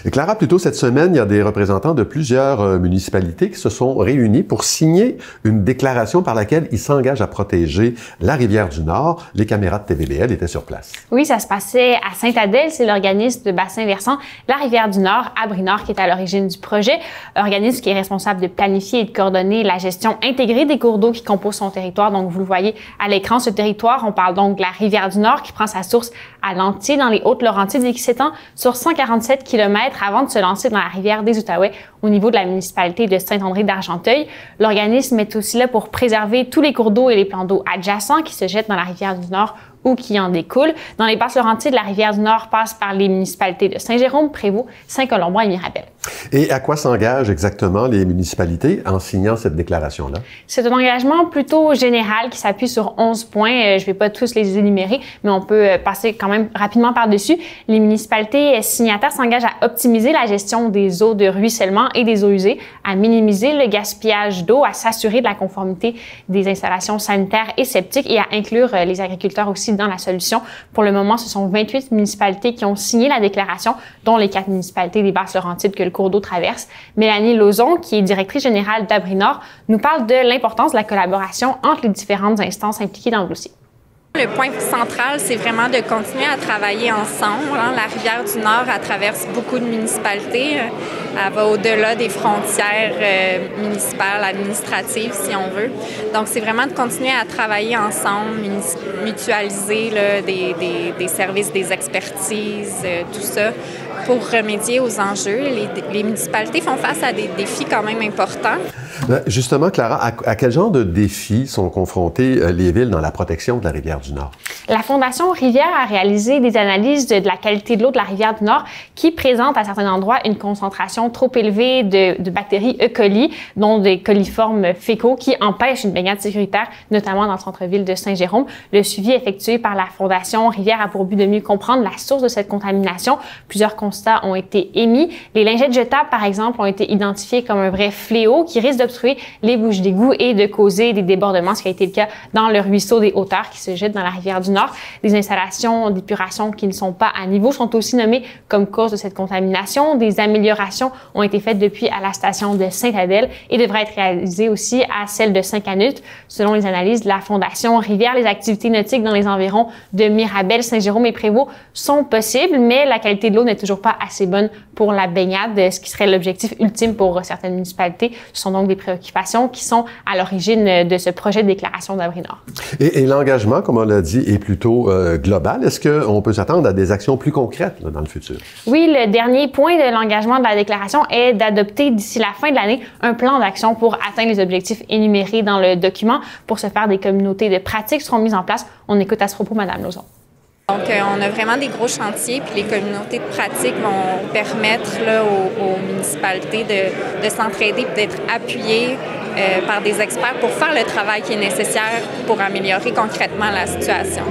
Et Clara, plus tôt cette semaine, il y a des représentants de plusieurs municipalités qui se sont réunis pour signer une déclaration par laquelle ils s'engagent à protéger la rivière du Nord. Les caméras de TVBL étaient sur place. Oui, ça se passait à Sainte-Adèle. C'est l'organisme de bassin versant la rivière du Nord, Abri-Nord, qui est à l'origine du projet. Organisme qui est responsable de planifier et de coordonner la gestion intégrée des cours d'eau qui composent son territoire. Donc, vous le voyez à l'écran, ce territoire. On parle donc de la rivière du Nord qui prend sa source à Lantier, dans les Hautes-Laurentides, et qui s'étend sur 147 km avant de se lancer dans la rivière des Outaouais au niveau de la municipalité de Saint-André d'Argenteuil. L'organisme est aussi là pour préserver tous les cours d'eau et les plans d'eau adjacents qui se jettent dans la rivière du Nord ou qui en découlent. Dans les Basses-Laurentides, la rivière du Nord passe par les municipalités de Saint-Jérôme, Prévost, Saint-Colomban et Mirabel. Et à quoi s'engagent exactement les municipalités en signant cette déclaration-là? C'est un engagement plutôt général qui s'appuie sur 11 points. Je ne vais pas tous les énumérer, mais on peut passer quand même rapidement par-dessus. Les municipalités signataires s'engagent à optimiser la gestion des eaux de ruissellement et des eaux usées, à minimiser le gaspillage d'eau, à s'assurer de la conformité des installations sanitaires et septiques et à inclure les agriculteurs aussi dans la solution. Pour le moment, ce sont 28 municipalités qui ont signé la déclaration, dont les 4 municipalités des Basses-Laurentides que le cours d'eau traverse. Mélanie Lauzon, qui est directrice générale d'Abri-Nord, nous parle de l'importance de la collaboration entre les différentes instances impliquées dans le dossier. Le point central, c'est vraiment de continuer à travailler ensemble. La rivière du Nord, elle traverse beaucoup de municipalités. Elle va au-delà des frontières municipales, administratives, si on veut. Donc, c'est vraiment de continuer à travailler ensemble, mutualiser là, des services, des expertises, tout ça, pour remédier aux enjeux. Les municipalités font face à des défis quand même importants. Justement, Clara, à quel genre de défis sont confrontées les villes dans la protection de la rivière du Nord? La Fondation Rivière a réalisé des analyses de la qualité de l'eau de la rivière du Nord qui présente à certains endroits une concentration trop élevée de bactéries E. coli, dont des coliformes fécaux qui empêchent une baignade sécuritaire, notamment dans le centre-ville de Saint-Jérôme. Le suivi effectué par la Fondation Rivière a pour but de mieux comprendre la source de cette contamination. Plusieurs constats ont été émis. Les lingettes jetables, par exemple, ont été identifiées comme un vrai fléau qui risque d'obstruer les bouches d'égout et de causer des débordements, ce qui a été le cas dans le ruisseau des Hauteurs qui se jette dans la rivière du Nord. Des installations d'épuration qui ne sont pas à niveau sont aussi nommées comme cause de cette contamination. Des améliorations ont été faites depuis à la station de Sainte-Adèle et devraient être réalisées aussi à celle de Saint-Canute. Selon les analyses de la Fondation Rivière, les activités nautiques dans les environs de Mirabel, Saint-Jérôme et Prévost sont possibles, mais la qualité de l'eau n'est toujours pas assez bonne pour la baignade, ce qui serait l'objectif ultime pour certaines municipalités. Ce sont donc des préoccupations qui sont à l'origine de ce projet de déclaration d'Abri-Nord. Et l'engagement, comme on l'a dit, est plutôt global. Est-ce qu'on peut s'attendre à des actions plus concrètes là, dans le futur? Oui, le dernier point de l'engagement de la déclaration est d'adopter d'ici la fin de l'année un plan d'action pour atteindre les objectifs énumérés dans le document. Pour ce faire, des communautés de pratiques seront mises en place. On écoute à ce propos Mme Lauzon. Donc, on a vraiment des gros chantiers, puis les communautés de pratique vont permettre là, aux municipalités de s'entraider et d'être appuyées par des experts pour faire le travail qui est nécessaire pour améliorer concrètement la situation.